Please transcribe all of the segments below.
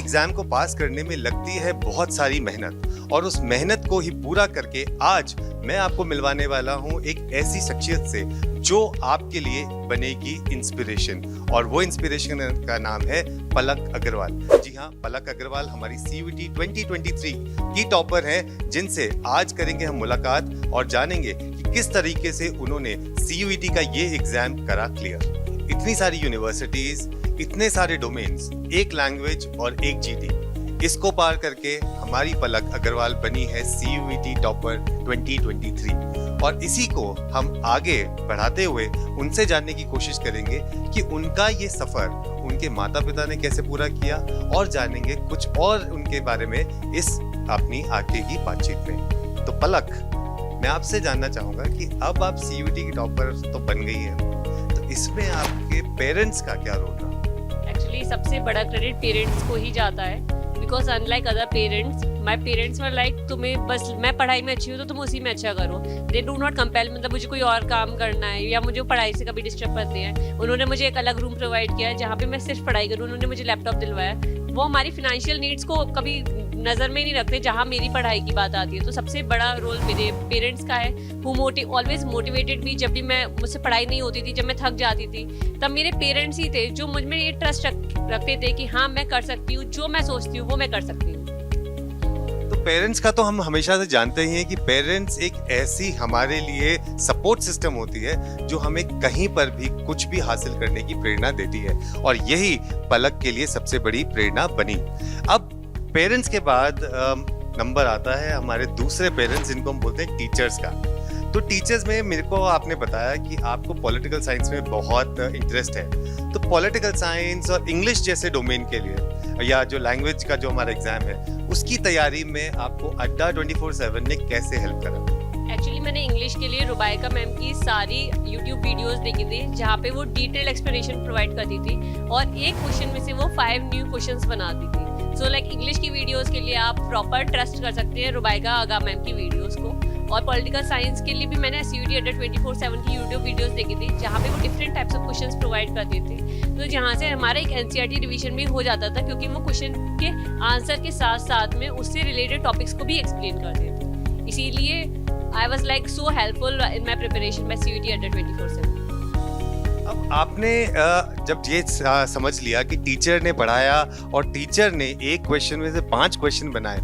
Exam को पास करने में लगती है बहुत सारी मेहनत, और उस मेहनत को ही पूरा करके आज मैं आपको मिलवाने वाला हूं एक ऐसी शख्सियत से जो आपके लिए बनेगी इंस्पिरेशन, और वो इंस्पिरेशन का नाम है पलक अग्रवाल। जी हाँ, पलक अग्रवाल हमारी CUET 2023 की टॉपर हैं, जिनसे आज करेंगे हम मुलाकात और जानेंगे कि किस तरीके से उन्होंने CUET का ये एग्जाम करा क्लियर। इतनी सारी यूनिवर्सिटीज, इतने सारे डोमेन्स, एक लैंग्वेज और एक GT, इसको पार करके हमारी पलक अग्रवाल बनी है CUET टॉपर 2023, और इसी को हम आगे बढ़ाते हुए उनसे जानने की कोशिश करेंगे कि उनका ये सफर उनके माता पिता ने कैसे पूरा किया, और जानेंगे कुछ और उनके बारे में इस अपनी आगे की बातचीत में। तो पलक, मैं आपसे जानना चाहूंगा कि अब आप CUET की टॉपर तो बन गई है, तो इसमें आपके पेरेंट्स का क्या रोल रहा? एक्चुअली सबसे बड़ा क्रेडिट पेरेंट्स को ही जाता है, because unlike other parents, my parents were like तुम्हें बस मैं पढ़ाई में अच्छी हूँ तो तुम उसी में अच्छा करो। दे डू नॉट कंपेल, मतलब मुझे कोई और काम करना है या मुझे पढ़ाई से कभी डिस्टर्ब करते हैं। उन्होंने मुझे एक अलग रूम प्रोवाइड किया है जहाँ पे मैं सिर्फ पढ़ाई करूँ। उन्होंने मुझे लैपटॉप दिलवाया। वो हमारी फिनेंशियल नीड्स को कभी नज़र में नहीं रखते जहाँ मेरी पढ़ाई की बात आती है। तो सबसे बड़ा रोल मेरे पेरेंट्स का है, हु ऑलवेज मोटिवेटेड मी। जब भी मुझसे पढ़ाई नहीं होती थी, जब मैं थक जाती थी, तब मेरे पेरेंट्स ही थे जो मुझ में ये ट्रस्ट रखते थे कि हाँ मैं कर सकती हूँ, जो मैं सोचती हूँ वो मैं कर सकती हूँ। तो पेरेंट्स का तो हम हमेशा से जानते ही हैं कि पेरेंट्स एक ऐसी हमारे लिए सपोर्ट सिस्टम होती है जो हमें कहीं पर भी कुछ भी हासिल करने की प्रेरणा देती है, और यही पलक के लिए सबसे बड़ी प्रेरणा बनी। अब पेरेंट्स के बाद नंबर आता है हमारे दूसरे पेरेंट्स, जिनको हम बोलते हैं टीचर्स का। तो टीचर्स में मेरे को आपने बताया कि आपको पॉलिटिकल साइंस में बहुत इंटरेस्ट है, तो पॉलिटिकल साइंस और इंग्लिश जैसे डोमेन के लिए, या जो लैंग्वेज का जो हमारा एग्जाम है, उसकी तैयारी में आपको अड्डा 24/7 ने कैसे हेल्प करा? एक्चुअली मैंने इंग्लिश के लिए रुबाइका मैम की सारी YouTube वीडियोस देखी थी, जहाँ पे वो डिटेल एक्सप्लेनेशन प्रोवाइड करती थी, और एक क्वेश्चन में से वो 5 न्यू क्वेश्चंस बनाती थी। सो लाइक इंग्लिश की वीडियोस के लिए आप प्रॉपर ट्रस्ट कर सकते हैं रुबाइका आगा मैम की वीडियोस को। और पॉलिटिकल साइंस के लिए भी मैंने CUET अड्डा 24/7 की YouTube वीडियोस देखी थी, जहाँ पे वो different types of questions provide करती थी। तो जहाँ से हमारा एक NCERT रिवीजन भी हो जाता था, क्योंकि वो क्वेश्चन के आंसर के साथ साथ में उससे रिलेटेड टॉपिक्स को भी एक्सप्लेन करते थे। इसीलिए I was like so helpful in my preparation bye CUET अड्डा 24/7। अब आपने जब ये समझ लिया कि टीचर ने पढ़ाया और टीचर ने एक क्वेश्चन में से 5 क्वेश्चन बनाए,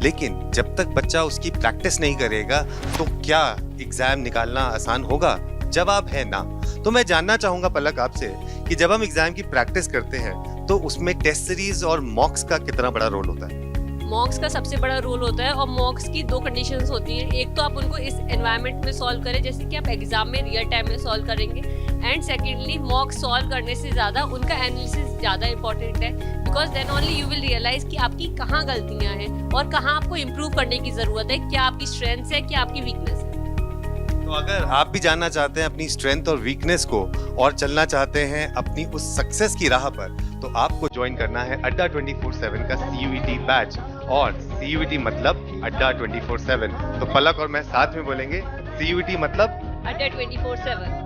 लेकिन जब तक बच्चा उसकी प्रैक्टिस नहीं करेगा तो क्या एग्जाम निकालना आसान होगा? जवाब है ना। तो मैं जानना चाहूंगा पलक आपसे कि जब हम एग्जाम की प्रैक्टिस करते हैं तो उसमें टेस्ट सीरीज और मॉक्स का कितना बड़ा रोल होता है? मॉक्स का सबसे बड़ा रोल होता है, और मॉक्स की 2 कंडीशंस होती हैं। एक तो आप उनको इस एनवायरनमेंट में सॉल्व करें जैसे कि आप एग्जाम में रियल टाइम में सॉल्व करेंगे, एंड सेकेंडली मॉक सॉल्व करने से ज़्यादा उनका एनालिसिस ज़्यादा इंपॉर्टेंट है, because then only you will realise कि आपकी कहाँ गलतियाँ हैं और कहाँ आपको इम्प्रूव करने की ज़रूरत है, क्या आपकी स्ट्रेंथ्स है, क्या आपकी वीकनेस है। तो अगर आप भी जानना चाहते हैं अपनी स्ट्रेंथ और वीकनेस को, और चलना चाहते हैं अपनी उस सक्सेस की राह पर, तो आपको ज्वाइन करना है अड्डा 24/7 का CUET बैच, और CUET मतलब अड्डा 24/7। तो पलक और मैं साथ में बोलेंगे, CUET मतलब अड्डा 24/7।